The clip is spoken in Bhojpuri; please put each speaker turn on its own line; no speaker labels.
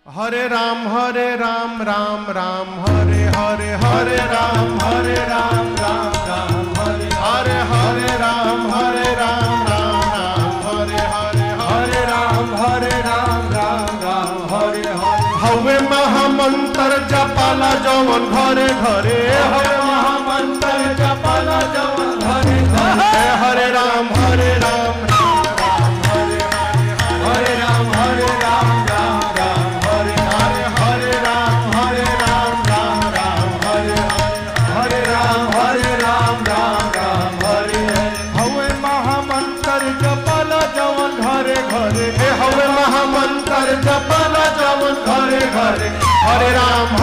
हरे राम राम राम हरे हरे हरे राम राम राम हरे हरे हरे राम राम हरे हरे हरे राम राम हरे हरे हवे महामंत्र जपाला जवन घरे घरे हवे महामंत्र जपाला जवन घरे घरे हरे राम हरे राम हरे हरे राम हवे महामंत्र जपाला जवन घरे घरे हरे राम